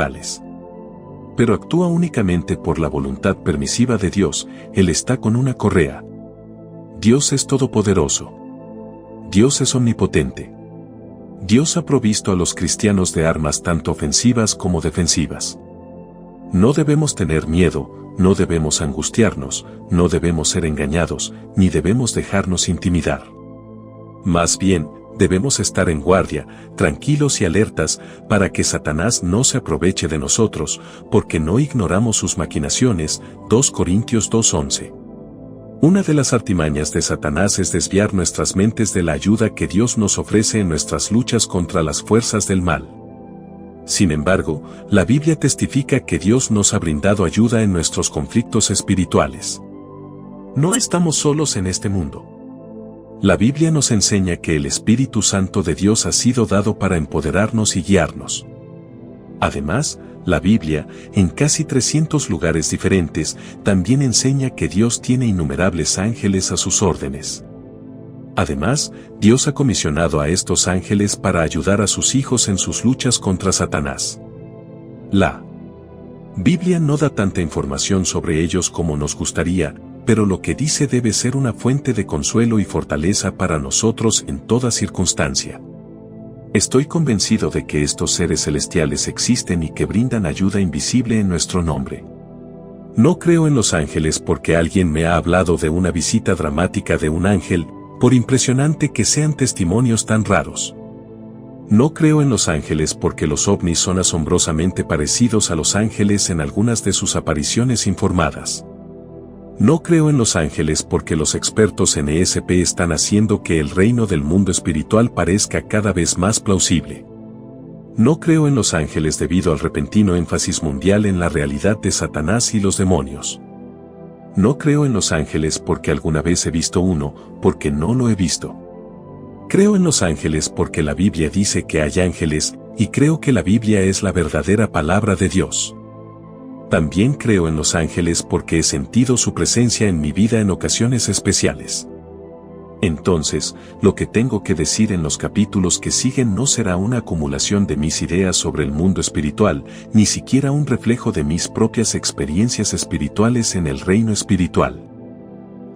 tales. Pero actúa únicamente por la voluntad permisiva de Dios. Él está con una correa. Dios es todopoderoso. Dios es omnipotente. Dios ha provisto a los cristianos de armas tanto ofensivas como defensivas. No debemos tener miedo, no debemos angustiarnos, no debemos ser engañados, ni debemos dejarnos intimidar. Más bien, debemos estar en guardia, tranquilos y alertas, para que Satanás no se aproveche de nosotros, porque no ignoramos sus maquinaciones. 2 Corintios 2:11. Una de las artimañas de Satanás es desviar nuestras mentes de la ayuda que Dios nos ofrece en nuestras luchas contra las fuerzas del mal. Sin embargo, la Biblia testifica que Dios nos ha brindado ayuda en nuestros conflictos espirituales. No estamos solos en este mundo. La Biblia nos enseña que el Espíritu Santo de Dios ha sido dado para empoderarnos y guiarnos. Además, la Biblia, en casi 300 lugares diferentes, también enseña que Dios tiene innumerables ángeles a sus órdenes. Además, Dios ha comisionado a estos ángeles para ayudar a sus hijos en sus luchas contra Satanás. La Biblia no da tanta información sobre ellos como nos gustaría, pero lo que dice debe ser una fuente de consuelo y fortaleza para nosotros en toda circunstancia. Estoy convencido de que estos seres celestiales existen y que brindan ayuda invisible en nuestro nombre. No creo en los ángeles porque alguien me ha hablado de una visita dramática de un ángel, por impresionante que sean testimonios tan raros. No creo en los ángeles porque los ovnis son asombrosamente parecidos a los ángeles en algunas de sus apariciones informadas. No creo en los ángeles porque los expertos en ESP están haciendo que el reino del mundo espiritual parezca cada vez más plausible. No creo en los ángeles debido al repentino énfasis mundial en la realidad de Satanás y los demonios. No creo en los ángeles porque alguna vez he visto uno, porque no lo he visto. Creo en los ángeles porque la Biblia dice que hay ángeles, y creo que la Biblia es la verdadera palabra de Dios. También creo en los ángeles porque he sentido su presencia en mi vida en ocasiones especiales. Entonces, lo que tengo que decir en los capítulos que siguen no será una acumulación de mis ideas sobre el mundo espiritual, ni siquiera un reflejo de mis propias experiencias espirituales en el reino espiritual.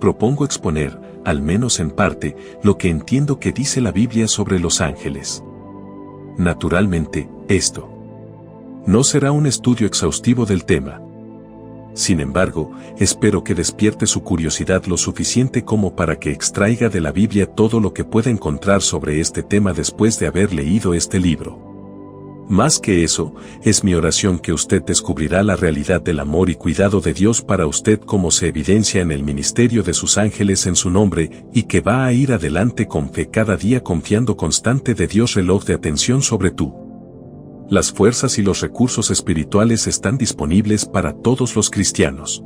Propongo exponer, al menos en parte, lo que entiendo que dice la Biblia sobre los ángeles. Naturalmente, esto no será un estudio exhaustivo del tema. Sin embargo, espero que despierte su curiosidad lo suficiente como para que extraiga de la Biblia todo lo que pueda encontrar sobre este tema después de haber leído este libro. Más que eso, es mi oración que usted descubrirá la realidad del amor y cuidado de Dios para usted como se evidencia en el ministerio de sus ángeles en su nombre, y que va a ir adelante con fe cada día confiando constante de Dios reloj de atención sobre tú. Las fuerzas y los recursos espirituales están disponibles para todos los cristianos.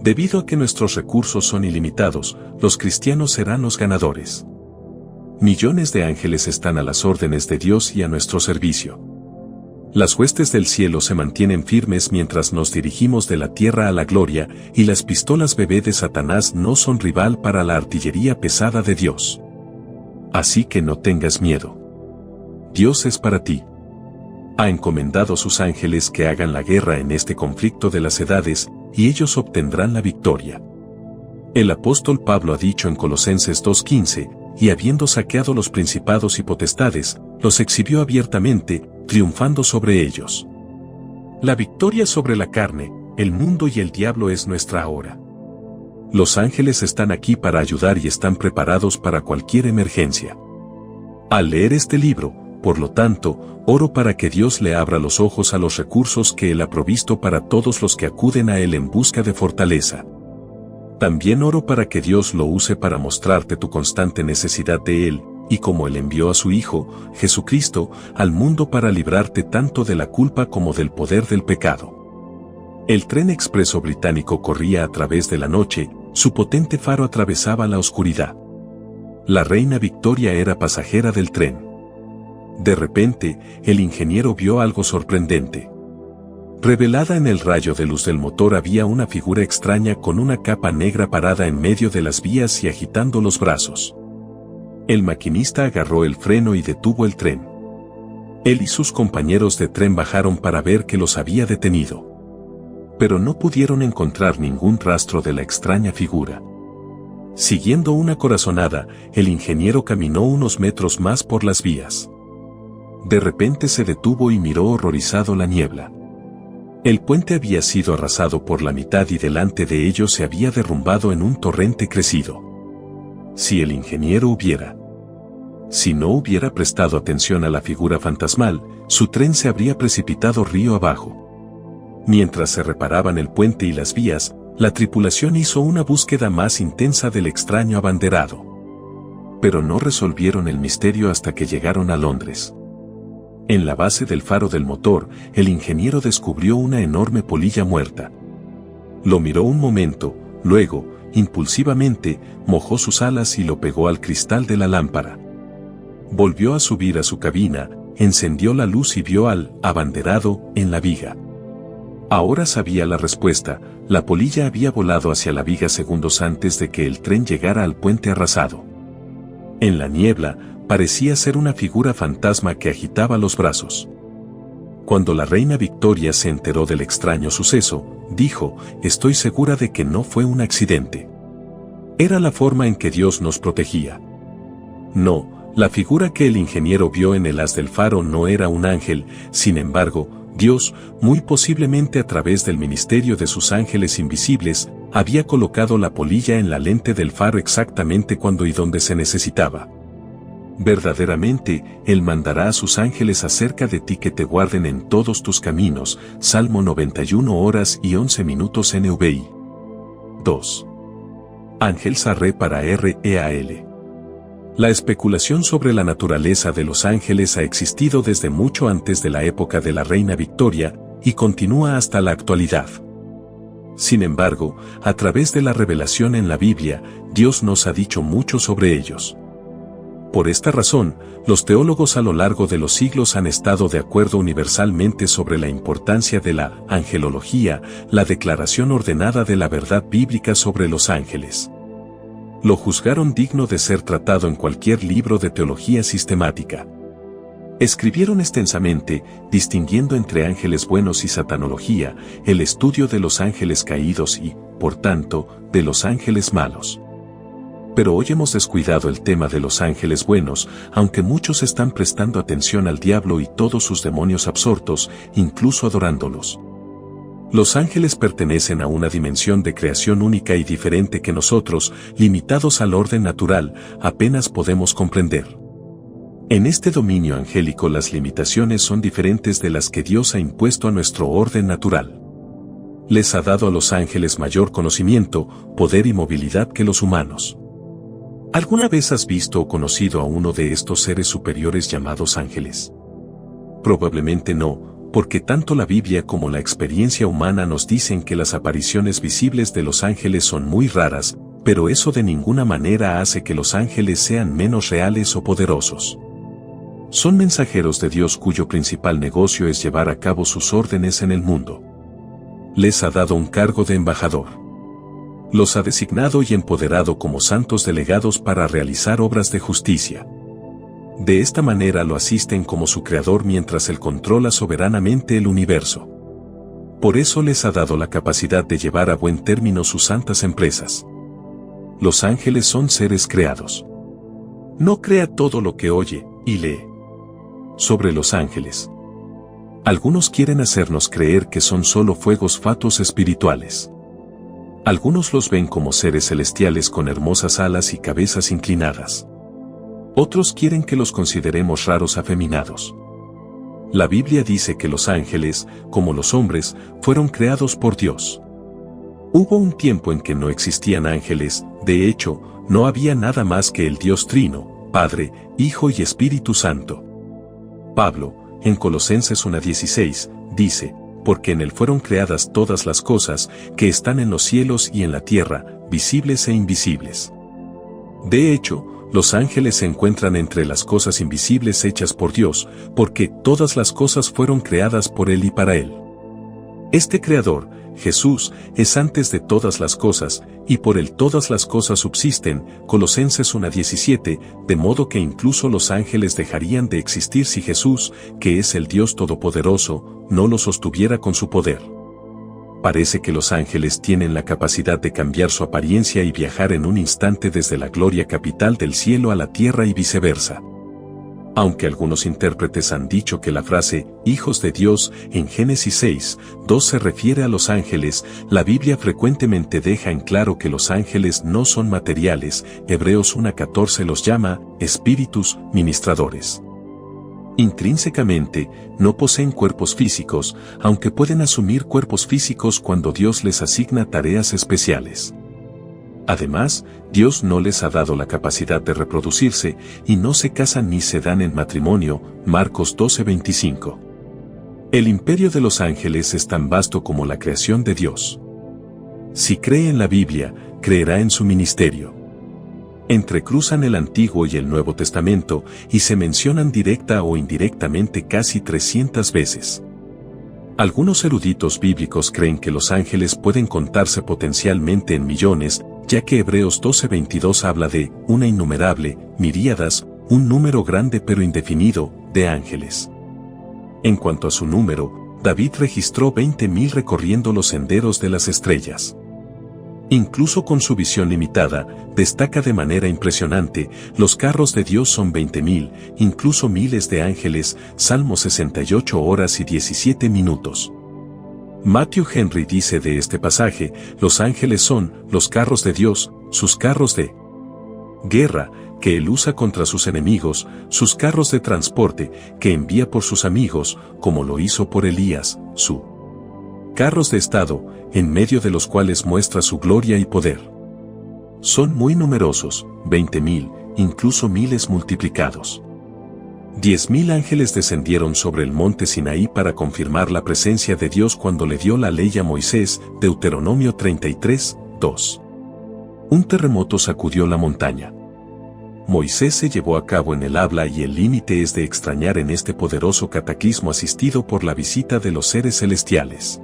Debido a que nuestros recursos son ilimitados, los cristianos serán los ganadores. Millones de ángeles están a las órdenes de Dios y a nuestro servicio. Las huestes del cielo se mantienen firmes mientras nos dirigimos de la tierra a la gloria, y las pistolas bebé de Satanás no son rival para la artillería pesada de Dios. Así que no tengas miedo. Dios es para ti. Ha encomendado sus ángeles que hagan la guerra en este conflicto de las edades, y ellos obtendrán la victoria. El apóstol Pablo ha dicho en Colosenses 2:15, y habiendo saqueado los principados y potestades, los exhibió abiertamente, triunfando sobre ellos. La victoria sobre la carne, el mundo y el diablo es nuestra ahora. Los ángeles están aquí para ayudar y están preparados para cualquier emergencia. Al leer este libro, por lo tanto, oro para que Dios le abra los ojos a los recursos que Él ha provisto para todos los que acuden a Él en busca de fortaleza. También oro para que Dios lo use para mostrarte tu constante necesidad de Él, y como Él envió a su Hijo, Jesucristo, al mundo para librarte tanto de la culpa como del poder del pecado. El tren expreso británico corría a través de la noche, su potente faro atravesaba la oscuridad. La reina Victoria era pasajera del tren. De repente, el ingeniero vio algo sorprendente. Revelada en el rayo de luz del motor había una figura extraña con una capa negra parada en medio de las vías y agitando los brazos. El maquinista agarró el freno y detuvo el tren. Él y sus compañeros de tren bajaron para ver qué los había detenido. Pero no pudieron encontrar ningún rastro de la extraña figura. Siguiendo una corazonada, el ingeniero caminó unos metros más por las vías. De repente se detuvo y miró horrorizado la niebla. El puente había sido arrasado por la mitad y delante de ellos se había derrumbado en un torrente crecido. Si el ingeniero si no hubiera prestado atención a la figura fantasmal, su tren se habría precipitado río abajo. Mientras se reparaban el puente y las vías, la tripulación hizo una búsqueda más intensa del extraño abanderado. Pero no resolvieron el misterio hasta que llegaron a Londres. En la base del faro del motor, el ingeniero descubrió una enorme polilla muerta. Lo miró un momento, luego, impulsivamente, mojó sus alas y lo pegó al cristal de la lámpara. Volvió a subir a su cabina, encendió la luz y vio al abanderado en la viga. Ahora sabía la respuesta: la polilla había volado hacia la viga segundos antes de que el tren llegara al puente arrasado. En la niebla, parecía ser una figura fantasma que agitaba los brazos. Cuando la reina Victoria se enteró del extraño suceso, dijo: «Estoy segura de que no fue un accidente. Era la forma en que Dios nos protegía». No, la figura que el ingeniero vio en el haz del faro no era un ángel. Sin embargo, Dios, muy posiblemente a través del ministerio de sus ángeles invisibles, había colocado la polilla en la lente del faro exactamente cuando y donde se necesitaba. Verdaderamente, Él mandará a sus ángeles acerca de ti que te guarden en todos tus caminos. Salmo 91 horas y 11 minutos NVI. 2. Ángel Sarré para REAL. La especulación sobre la naturaleza de los ángeles ha existido desde mucho antes de la época de la reina Victoria, y continúa hasta la actualidad. Sin embargo, a través de la revelación en la Biblia, Dios nos ha dicho mucho sobre ellos. Por esta razón, los teólogos a lo largo de los siglos han estado de acuerdo universalmente sobre la importancia de la angelología, la declaración ordenada de la verdad bíblica sobre los ángeles. Lo juzgaron digno de ser tratado en cualquier libro de teología sistemática. Escribieron extensamente, distinguiendo entre ángeles buenos y satanología, el estudio de los ángeles caídos y, por tanto, de los ángeles malos. Pero hoy hemos descuidado el tema de los ángeles buenos, aunque muchos están prestando atención al diablo y todos sus demonios absortos, incluso adorándolos. Los ángeles pertenecen a una dimensión de creación única y diferente que nosotros, limitados al orden natural, apenas podemos comprender. En este dominio angélico las limitaciones son diferentes de las que Dios ha impuesto a nuestro orden natural. Les ha dado a los ángeles mayor conocimiento, poder y movilidad que los humanos. ¿Alguna vez has visto o conocido a uno de estos seres superiores llamados ángeles? Probablemente no, porque tanto la Biblia como la experiencia humana nos dicen que las apariciones visibles de los ángeles son muy raras, pero eso de ninguna manera hace que los ángeles sean menos reales o poderosos. Son mensajeros de Dios cuyo principal negocio es llevar a cabo sus órdenes en el mundo. Les ha dado un cargo de embajador. Los ha designado y empoderado como santos delegados para realizar obras de justicia. De esta manera lo asisten como su creador mientras él controla soberanamente el universo. Por eso les ha dado la capacidad de llevar a buen término sus santas empresas. Los ángeles son seres creados. No crea todo lo que oye y lee. Sobre los ángeles. Algunos quieren hacernos creer que son solo fuegos fatuos espirituales. Algunos los ven como seres celestiales con hermosas alas y cabezas inclinadas. Otros quieren que los consideremos raros afeminados. La Biblia dice que los ángeles, como los hombres, fueron creados por Dios. Hubo un tiempo en que no existían ángeles, de hecho, no había nada más que el Dios Trino, Padre, Hijo y Espíritu Santo. Pablo, en Colosenses 1:16, dice: porque en él fueron creadas todas las cosas que están en los cielos y en la tierra, visibles e invisibles. De hecho, los ángeles se encuentran entre las cosas invisibles hechas por Dios, porque todas las cosas fueron creadas por Él y para Él. Este Creador, Jesús, es antes de todas las cosas, y por él todas las cosas subsisten, Colosenses 1:17, de modo que incluso los ángeles dejarían de existir si Jesús, que es el Dios Todopoderoso, no los sostuviera con su poder. Parece que los ángeles tienen la capacidad de cambiar su apariencia y viajar en un instante desde la gloria capital del cielo a la tierra y viceversa. Aunque algunos intérpretes han dicho que la frase «hijos de Dios» en Génesis 6:2 se refiere a los ángeles, la Biblia frecuentemente deja en claro que los ángeles no son materiales. Hebreos 1:14 los llama «espíritus ministradores». Intrínsecamente, no poseen cuerpos físicos, aunque pueden asumir cuerpos físicos cuando Dios les asigna tareas especiales. Además, Dios no les ha dado la capacidad de reproducirse, y no se casan ni se dan en matrimonio, Marcos 12:25. El imperio de los ángeles es tan vasto como la creación de Dios. Si cree en la Biblia, creerá en su ministerio. Entrecruzan el Antiguo y el Nuevo Testamento, y se mencionan directa o indirectamente casi 300 veces. Algunos eruditos bíblicos creen que los ángeles pueden contarse potencialmente en millones, ya que Hebreos 12:22 habla de una innumerable, miríadas, un número grande pero indefinido, de ángeles. En cuanto a su número, David registró 20.000 recorriendo los senderos de las estrellas. Incluso con su visión limitada, destaca de manera impresionante, los carros de Dios son 20.000, incluso miles de ángeles, Salmo 68 horas y 17 minutos. Matthew Henry dice de este pasaje, los ángeles son los carros de Dios, sus carros de guerra, que él usa contra sus enemigos, sus carros de transporte, que envía por sus amigos, como lo hizo por Elías, su carros de estado, en medio de los cuales muestra su gloria y poder. Son muy numerosos, 20.000, incluso miles multiplicados. 10.000 ángeles descendieron sobre el monte Sinaí para confirmar la presencia de Dios cuando le dio la ley a Moisés, Deuteronomio 33:2. Un terremoto sacudió la montaña. Moisés se llevó a cabo en el habla y el límite es de extrañar en este poderoso cataclismo asistido por la visita de los seres celestiales.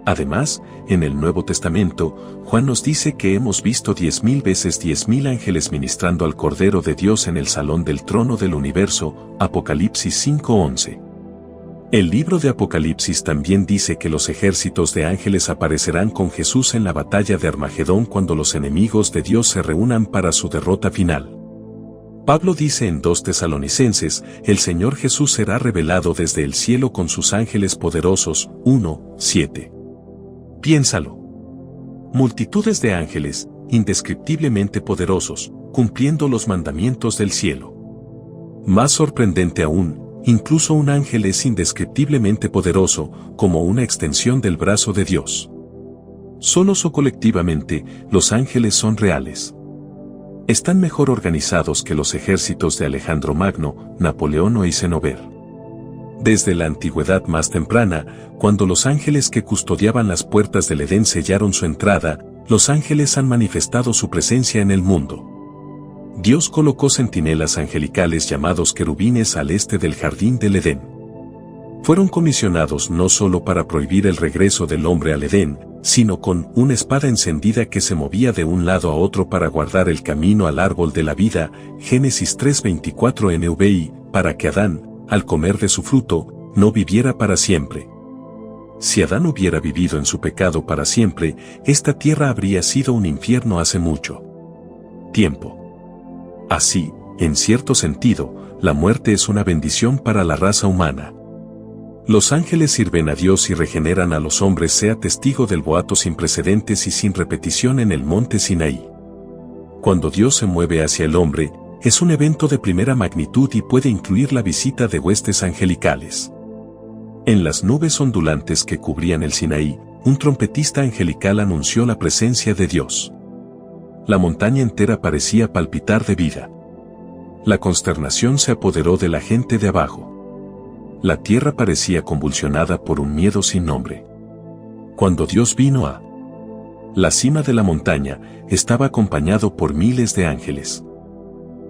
Además, en el Nuevo Testamento, Juan nos dice que hemos visto 10.000 veces 10.000 ángeles ministrando al Cordero de Dios en el salón del trono del universo, Apocalipsis 5:11. El libro de Apocalipsis también dice que los ejércitos de ángeles aparecerán con Jesús en la batalla de Armagedón cuando los enemigos de Dios se reúnan para su derrota final. Pablo dice en 2 Tesalonicenses, el Señor Jesús será revelado desde el cielo con sus ángeles poderosos, 1:7. Piénsalo. Multitudes de ángeles, indescriptiblemente poderosos, cumpliendo los mandamientos del cielo. Más sorprendente aún, incluso un ángel es indescriptiblemente poderoso, como una extensión del brazo de Dios. Solos o colectivamente, los ángeles son reales. Están mejor organizados que los ejércitos de Alejandro Magno, Napoleón o Eisenhower. Desde la antigüedad más temprana, cuando los ángeles que custodiaban las puertas del Edén sellaron su entrada, los ángeles han manifestado su presencia en el mundo. Dios colocó centinelas angelicales llamados querubines al este del jardín del Edén. Fueron comisionados no solo para prohibir el regreso del hombre al Edén, sino con una espada encendida que se movía de un lado a otro para guardar el camino al árbol de la vida, Génesis 3:24 NVI, para que Adán, al comer de su fruto, no viviera para siempre. Si Adán hubiera vivido en su pecado para siempre, esta tierra habría sido un infierno hace mucho tiempo. Así, en cierto sentido, la muerte es una bendición para la raza humana. Los ángeles sirven a Dios y regeneran a los hombres, sea testigo del boato sin precedentes y sin repetición en el monte Sinaí. Cuando Dios se mueve hacia el hombre, es un evento de primera magnitud y puede incluir la visita de huestes angelicales. En las nubes ondulantes que cubrían el Sinaí, un trompetista angelical anunció la presencia de Dios. La montaña entera parecía palpitar de vida. La consternación se apoderó de la gente de abajo. La tierra parecía convulsionada por un miedo sin nombre. Cuando Dios vino a la cima de la montaña, estaba acompañado por miles de ángeles.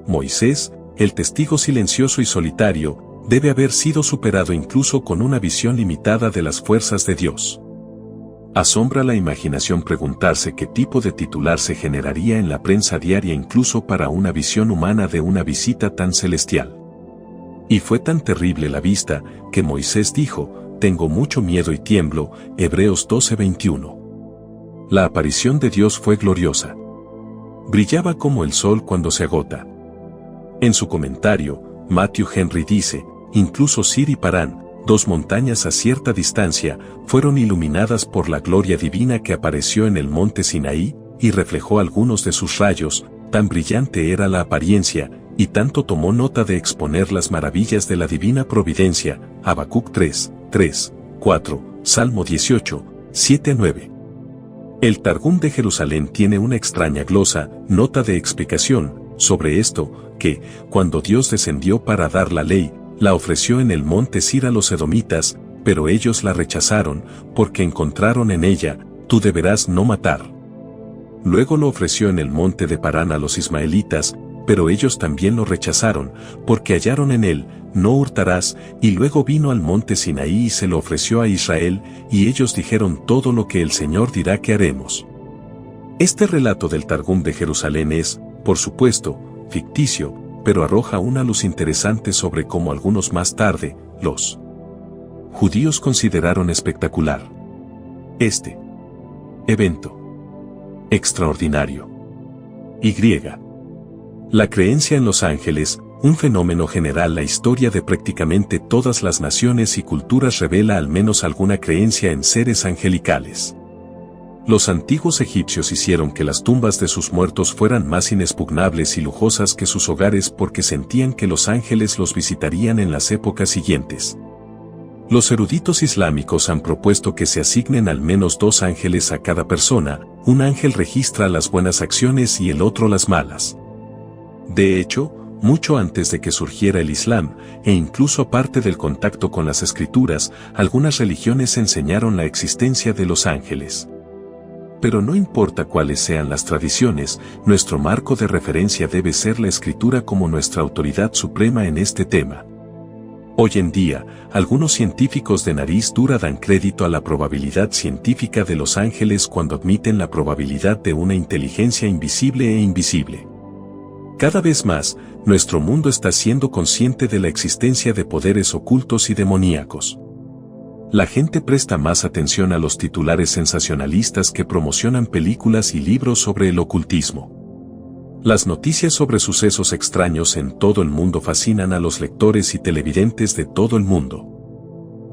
Moisés, el testigo silencioso y solitario, debe haber sido superado incluso con una visión limitada de las fuerzas de Dios. Asombra la imaginación preguntarse qué tipo de titular se generaría en la prensa diaria incluso para una visión humana de una visita tan celestial. Y fue tan terrible la vista, que Moisés dijo, «Tengo mucho miedo y tiemblo», Hebreos 12:21. La aparición de Dios fue gloriosa. Brillaba como el sol cuando se agota. En su comentario, Matthew Henry dice, «Incluso Sir y Parán, dos montañas a cierta distancia, fueron iluminadas por la gloria divina que apareció en el monte Sinaí, y reflejó algunos de sus rayos, tan brillante era la apariencia, y tanto tomó nota de exponer las maravillas de la divina providencia». Habacuc 3:4, Salmo 18, 7-9. El Targum de Jerusalén tiene una extraña glosa, nota de explicación, sobre esto, que, cuando Dios descendió para dar la ley, la ofreció en el monte Sir a los edomitas, pero ellos la rechazaron, porque encontraron en ella, «Tú deberás no matar». Luego lo ofreció en el monte de Parán a los ismaelitas, pero ellos también lo rechazaron, porque hallaron en él, «No hurtarás», y luego vino al monte Sinaí y se lo ofreció a Israel, y ellos dijeron todo lo que el Señor dirá que haremos. Este relato del Targum de Jerusalén es, por supuesto, ficticio, pero arroja una luz interesante sobre cómo algunos más tarde, los judíos consideraron espectacular este evento extraordinario. Y. La creencia en los ángeles, un fenómeno general. La historia de prácticamente todas las naciones y culturas revela al menos alguna creencia en seres angelicales. Los antiguos egipcios hicieron que las tumbas de sus muertos fueran más inexpugnables y lujosas que sus hogares porque sentían que los ángeles los visitarían en las épocas siguientes. Los eruditos islámicos han propuesto que se asignen al menos 2 ángeles a cada persona, un ángel registra las buenas acciones y el otro las malas. De hecho, mucho antes de que surgiera el Islam, e incluso aparte del contacto con las escrituras, algunas religiones enseñaron la existencia de los ángeles. Pero no importa cuáles sean las tradiciones, nuestro marco de referencia debe ser la escritura como nuestra autoridad suprema en este tema. Hoy en día, algunos científicos de nariz dura dan crédito a la probabilidad científica de los ángeles cuando admiten la probabilidad de una inteligencia invisible e invisible. Cada vez más, nuestro mundo está siendo consciente de la existencia de poderes ocultos y demoníacos. La gente presta más atención a los titulares sensacionalistas que promocionan películas y libros sobre el ocultismo. Las noticias sobre sucesos extraños en todo el mundo fascinan a los lectores y televidentes de todo el mundo.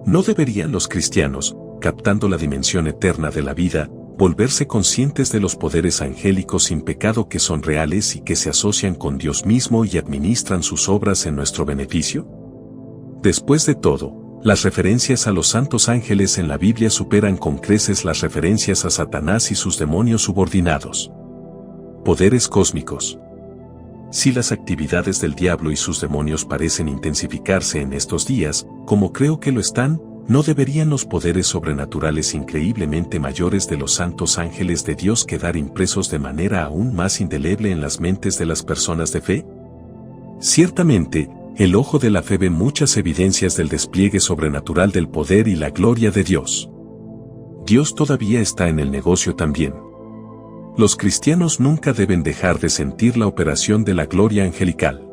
¿No deberían los cristianos, captando la dimensión eterna de la vida, volverse conscientes de los poderes angélicos sin pecado que son reales y que se asocian con Dios mismo y administran sus obras en nuestro beneficio? Después de todo, las referencias a los santos ángeles en la Biblia superan con creces las referencias a Satanás y sus demonios subordinados. Poderes cósmicos. Si las actividades del diablo y sus demonios parecen intensificarse en estos días, como creo que lo están, ¿no deberían los poderes sobrenaturales increíblemente mayores de los santos ángeles de Dios quedar impresos de manera aún más indeleble en las mentes de las personas de fe? Ciertamente, el ojo de la fe ve muchas evidencias del despliegue sobrenatural del poder y la gloria de Dios. Dios todavía está en el negocio también. Los cristianos nunca deben dejar de sentir la operación de la gloria angelical.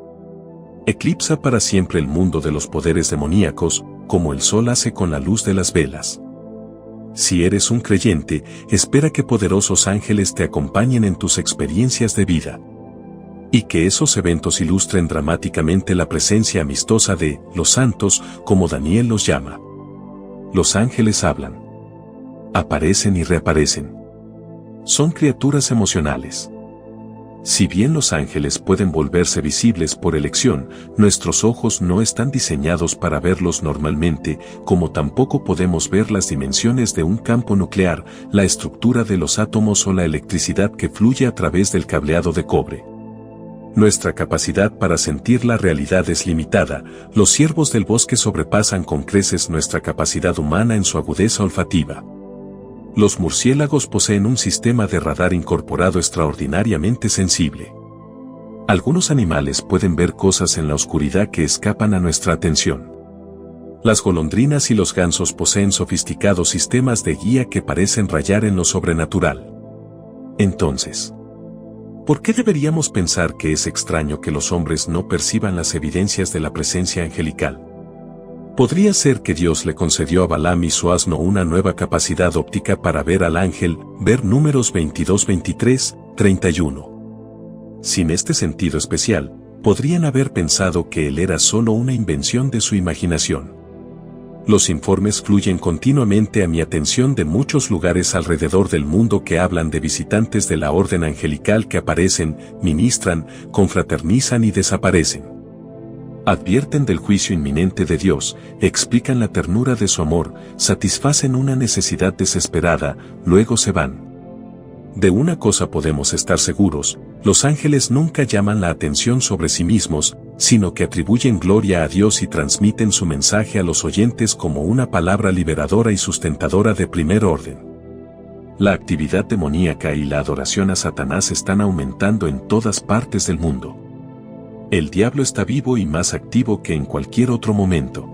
Eclipsa para siempre el mundo de los poderes demoníacos, como el sol hace con la luz de las velas. Si eres un creyente, espera que poderosos ángeles te acompañen en tus experiencias de vida. Y que esos eventos ilustren dramáticamente la presencia amistosa de los santos, como Daniel los llama. Los ángeles hablan. Aparecen y reaparecen. Son criaturas emocionales. Si bien los ángeles pueden volverse visibles por elección, nuestros ojos no están diseñados para verlos normalmente, como tampoco podemos ver las dimensiones de un campo nuclear, la estructura de los átomos o la electricidad que fluye a través del cableado de cobre. Nuestra capacidad para sentir la realidad es limitada, los ciervos del bosque sobrepasan con creces nuestra capacidad humana en su agudeza olfativa. Los murciélagos poseen un sistema de radar incorporado extraordinariamente sensible. Algunos animales pueden ver cosas en la oscuridad que escapan a nuestra atención. Las golondrinas y los gansos poseen sofisticados sistemas de guía que parecen rayar en lo sobrenatural. Entonces, ¿por qué deberíamos pensar que es extraño que los hombres no perciban las evidencias de la presencia angelical? Podría ser que Dios le concedió a Balaam y su asno una nueva capacidad óptica para ver al ángel, ver Números 22, 23, 31. Sin este sentido especial, podrían haber pensado que él era solo una invención de su imaginación. Los informes fluyen continuamente a mi atención de muchos lugares alrededor del mundo que hablan de visitantes de la orden angelical que aparecen, ministran, confraternizan y desaparecen. Advierten del juicio inminente de Dios, explican la ternura de su amor, satisfacen una necesidad desesperada, luego se van. De una cosa podemos estar seguros, los ángeles nunca llaman la atención sobre sí mismos, sino que atribuyen gloria a Dios y transmiten su mensaje a los oyentes como una palabra liberadora y sustentadora de primer orden. La actividad demoníaca y la adoración a Satanás están aumentando en todas partes del mundo. El diablo está vivo y más activo que en cualquier otro momento.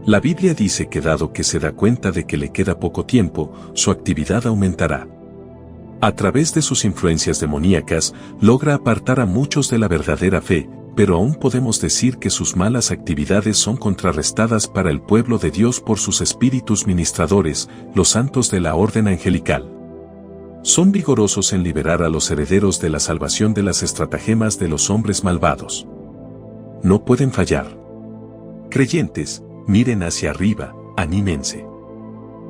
La Biblia dice que dado que se da cuenta de que le queda poco tiempo, su actividad aumentará. A través de sus influencias demoníacas, logra apartar a muchos de la verdadera fe, pero aún podemos decir que sus malas actividades son contrarrestadas para el pueblo de Dios por sus espíritus ministradores, los santos de la orden angelical. Son vigorosos en liberar a los herederos de la salvación de las estratagemas de los hombres malvados. No pueden fallar. Creyentes, miren hacia arriba, anímense.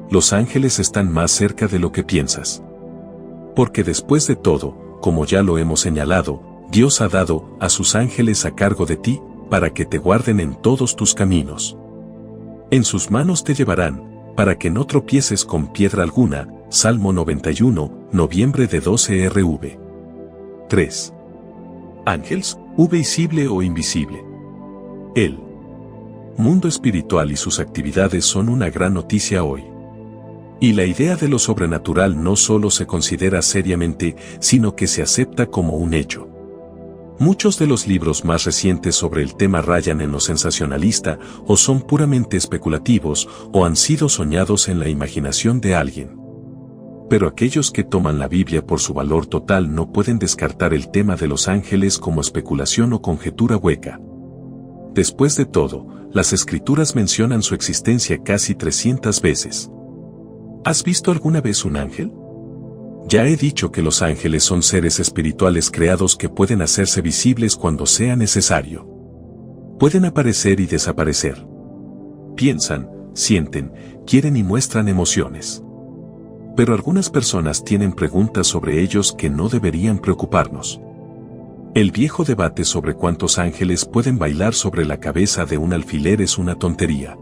Los ángeles están más cerca de lo que piensas. Porque después de todo, como ya lo hemos señalado, Dios ha dado a sus ángeles a cargo de ti, para que te guarden en todos tus caminos. En sus manos te llevarán, para que no tropieces con piedra alguna. Salmo 91, noviembre de 12 RV. 3. Ángeles, visible o invisible. El mundo espiritual y sus actividades son una gran noticia hoy. Y la idea de lo sobrenatural no solo se considera seriamente, sino que se acepta como un hecho. Muchos de los libros más recientes sobre el tema rayan en lo sensacionalista, o son puramente especulativos, o han sido soñados en la imaginación de alguien. Pero aquellos que toman la Biblia por su valor total no pueden descartar el tema de los ángeles como especulación o conjetura hueca. Después de todo, las Escrituras mencionan su existencia casi 300 veces. ¿Has visto alguna vez un ángel? Ya he dicho que los ángeles son seres espirituales creados que pueden hacerse visibles cuando sea necesario. Pueden aparecer y desaparecer. Piensan, sienten, quieren y muestran emociones. Pero algunas personas tienen preguntas sobre ellos que no deberían preocuparnos. El viejo debate sobre cuántos ángeles pueden bailar sobre la cabeza de un alfiler es una tontería.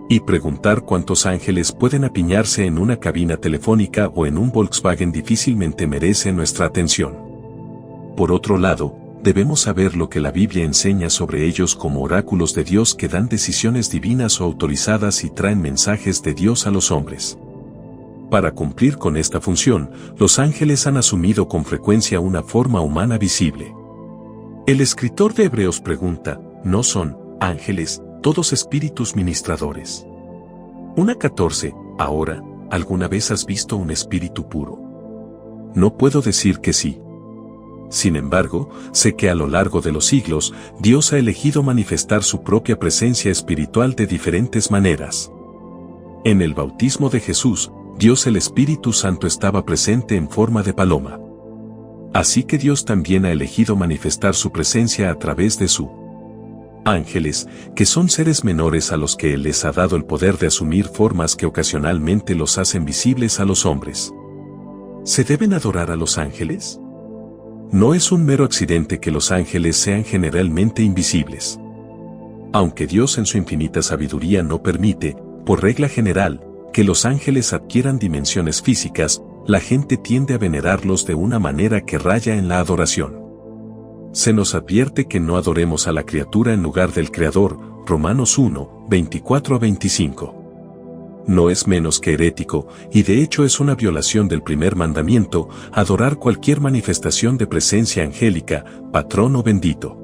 Y preguntar cuántos ángeles pueden apiñarse en una cabina telefónica o en un Volkswagen difícilmente merece nuestra atención. Por otro lado, debemos saber lo que la Biblia enseña sobre ellos como oráculos de Dios que dan decisiones divinas o autorizadas y traen mensajes de Dios a los hombres. Para cumplir con esta función, los ángeles han asumido con frecuencia una forma humana visible. El escritor de Hebreos pregunta, ¿no son ángeles todos espíritus ministradores? 1:14. Ahora, ¿alguna vez has visto un espíritu puro? No puedo decir que sí. Sin embargo, sé que a lo largo de los siglos, Dios ha elegido manifestar su propia presencia espiritual de diferentes maneras. En el bautismo de Jesús, Dios el Espíritu Santo estaba presente en forma de paloma. Así que Dios también ha elegido manifestar su presencia a través de sus ángeles, que son seres menores a los que Él les ha dado el poder de asumir formas que ocasionalmente los hacen visibles a los hombres. ¿Se deben adorar a los ángeles? No es un mero accidente que los ángeles sean generalmente invisibles. Aunque Dios en su infinita sabiduría no permite, por regla general, que los ángeles adquieran dimensiones físicas, la gente tiende a venerarlos de una manera que raya en la adoración. Se nos advierte que no adoremos a la criatura en lugar del Creador, Romanos 1, 24-25. No es menos que herético, y de hecho es una violación del primer mandamiento, adorar cualquier manifestación de presencia angélica, patrón o bendito.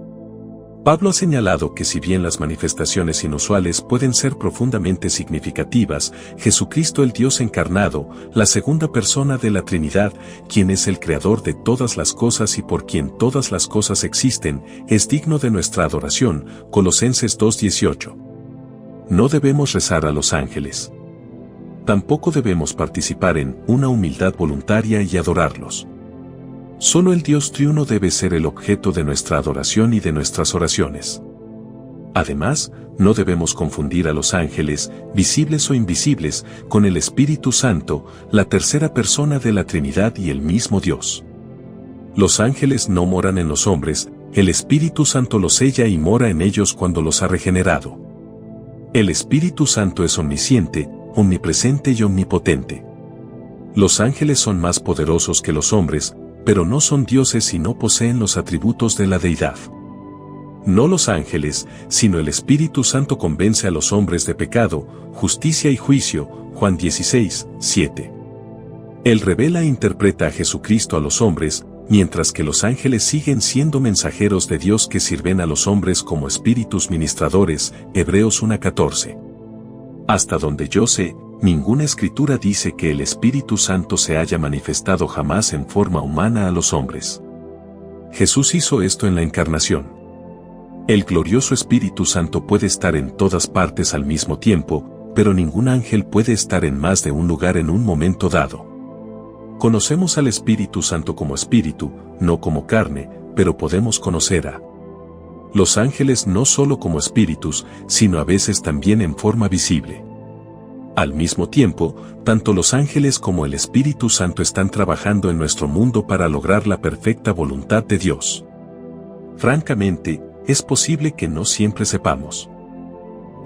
Pablo ha señalado que si bien las manifestaciones inusuales pueden ser profundamente significativas, Jesucristo el Dios encarnado, la segunda persona de la Trinidad, quien es el creador de todas las cosas y por quien todas las cosas existen, es digno de nuestra adoración. Colosenses 2:18. No debemos rezar a los ángeles. Tampoco debemos participar en una humildad voluntaria y adorarlos. Solo el Dios triuno debe ser el objeto de nuestra adoración y de nuestras oraciones. Además, no debemos confundir a los ángeles, visibles o invisibles, con el Espíritu Santo, la tercera persona de la Trinidad y el mismo Dios. Los ángeles no moran en los hombres, el Espíritu Santo los sella y mora en ellos cuando los ha regenerado. El Espíritu Santo es omnisciente, omnipresente y omnipotente. Los ángeles son más poderosos que los hombres, pero no son dioses y no poseen los atributos de la deidad. No los ángeles, sino el Espíritu Santo convence a los hombres de pecado, justicia y juicio. Juan 16:7. Él revela e interpreta a Jesucristo a los hombres, mientras que los ángeles siguen siendo mensajeros de Dios que sirven a los hombres como espíritus ministradores. Hebreos 1:14. Hasta donde yo sé, ninguna escritura dice que el Espíritu Santo se haya manifestado jamás en forma humana a los hombres. Jesús hizo esto en la encarnación. El glorioso Espíritu Santo puede estar en todas partes al mismo tiempo, pero ningún ángel puede estar en más de un lugar en un momento dado. Conocemos al Espíritu Santo como Espíritu, no como carne, pero podemos conocer a los ángeles no solo como espíritus, sino a veces también en forma visible. Al mismo tiempo, tanto los ángeles como el Espíritu Santo están trabajando en nuestro mundo para lograr la perfecta voluntad de Dios. Francamente, es posible que no siempre sepamos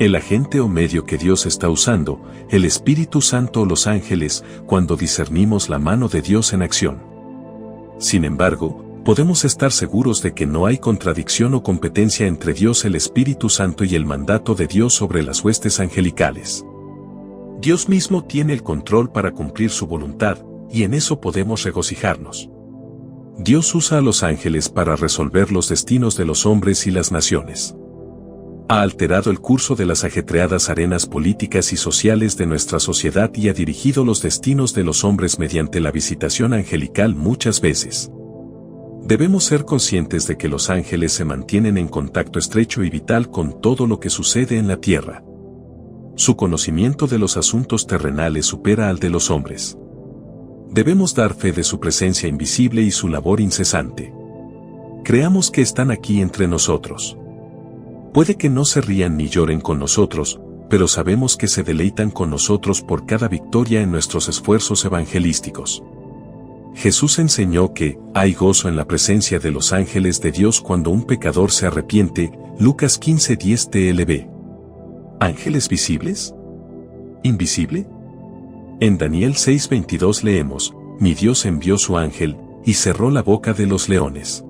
el agente o medio que Dios está usando, el Espíritu Santo o los ángeles, cuando discernimos la mano de Dios en acción. Sin embargo, podemos estar seguros de que no hay contradicción o competencia entre Dios el Espíritu Santo y el mandato de Dios sobre las huestes angelicales. Dios mismo tiene el control para cumplir su voluntad, y en eso podemos regocijarnos. Dios usa a los ángeles para resolver los destinos de los hombres y las naciones. Ha alterado el curso de las ajetreadas arenas políticas y sociales de nuestra sociedad y ha dirigido los destinos de los hombres mediante la visitación angelical muchas veces. Debemos ser conscientes de que los ángeles se mantienen en contacto estrecho y vital con todo lo que sucede en la tierra. Su conocimiento de los asuntos terrenales supera al de los hombres. Debemos dar fe de su presencia invisible y su labor incesante. Creamos que están aquí entre nosotros. Puede que no se rían ni lloren con nosotros, pero sabemos que se deleitan con nosotros por cada victoria en nuestros esfuerzos evangelísticos. Jesús enseñó que hay gozo en la presencia de los ángeles de Dios cuando un pecador se arrepiente. Lucas 15:10 TLB. ¿Ángeles visibles? ¿Invisible? En Daniel 6:22 leemos, mi Dios envió su ángel, y cerró la boca de los leones.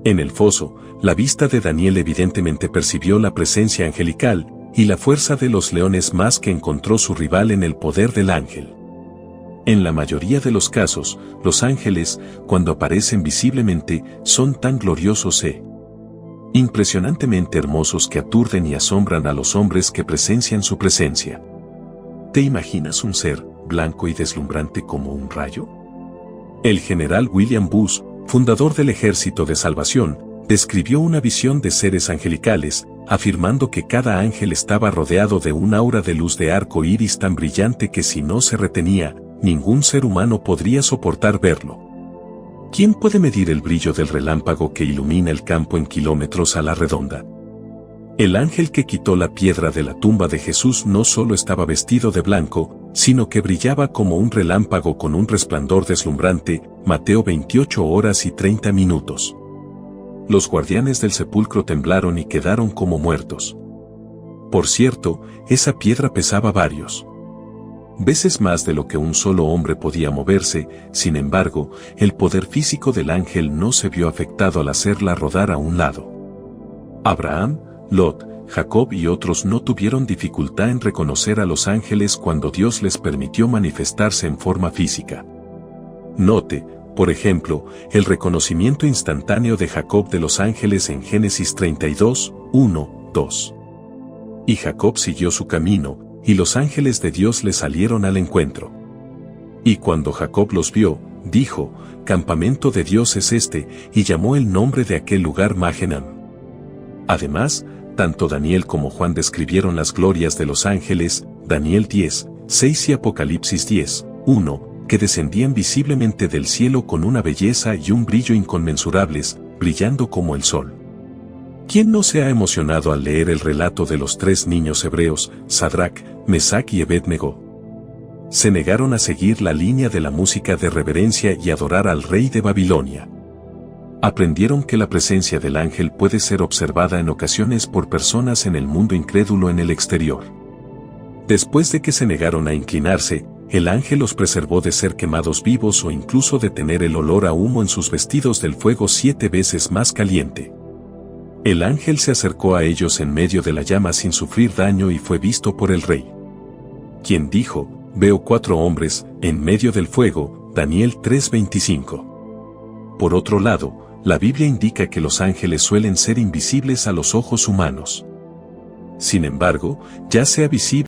En el foso, la vista de Daniel evidentemente percibió la presencia angelical, y la fuerza de los leones más que encontró su rival en el poder del ángel. En la mayoría de los casos, los ángeles, cuando aparecen visiblemente, son tan gloriosos e impresionantemente hermosos que aturden y asombran a los hombres que presencian su presencia. ¿Te imaginas un ser blanco y deslumbrante como un rayo? El general William Booth, fundador del Ejército de Salvación, describió una visión de seres angelicales, afirmando que cada ángel estaba rodeado de un aura de luz de arco iris tan brillante que si no se retenía, ningún ser humano podría soportar verlo. ¿Quién puede medir el brillo del relámpago que ilumina el campo en kilómetros a la redonda? El ángel que quitó la piedra de la tumba de Jesús no solo estaba vestido de blanco, sino que brillaba como un relámpago con un resplandor deslumbrante. Mateo 28:30. Los guardianes del sepulcro temblaron y quedaron como muertos. Por cierto, esa piedra pesaba varios veces más de lo que un solo hombre podía moverse. Sin embargo, el poder físico del ángel no se vio afectado al hacerla rodar a un lado. Abraham, Lot, Jacob y otros no tuvieron dificultad en reconocer a los ángeles cuando Dios les permitió manifestarse en forma física. Note, Por ejemplo, el reconocimiento instantáneo de Jacob de los ángeles en Génesis 32, 1, 2. Y Jacob siguió su camino, y los ángeles de Dios le salieron al encuentro. Y cuando Jacob los vio, dijo, campamento de Dios es este, y llamó el nombre de aquel lugar Magenam. Además, tanto Daniel como Juan describieron las glorias de los ángeles, Daniel 10, 6 y Apocalipsis 10, 1, que descendían visiblemente del cielo con una belleza y un brillo inconmensurables, brillando como el sol. ¿Quién no se ha emocionado al leer el relato de los 3 niños hebreos, Sadrac, Mesac y Abednego? Se negaron a seguir la línea de la música de reverencia y adorar al rey de Babilonia. Aprendieron que la presencia del ángel puede ser observada en ocasiones por personas en el mundo incrédulo en el exterior. Después de que se negaron a inclinarse, el ángel los preservó de ser quemados vivos o incluso de tener el olor a humo en sus vestidos del fuego 7 veces más caliente. El ángel se acercó a ellos en medio de la llama sin sufrir daño y fue visto por el rey, quien dijo, veo 4 hombres, en medio del fuego, Daniel 3:25. Por otro lado, la Biblia indica que los ángeles suelen ser invisibles a los ojos humanos. Sin embargo, ya sea visible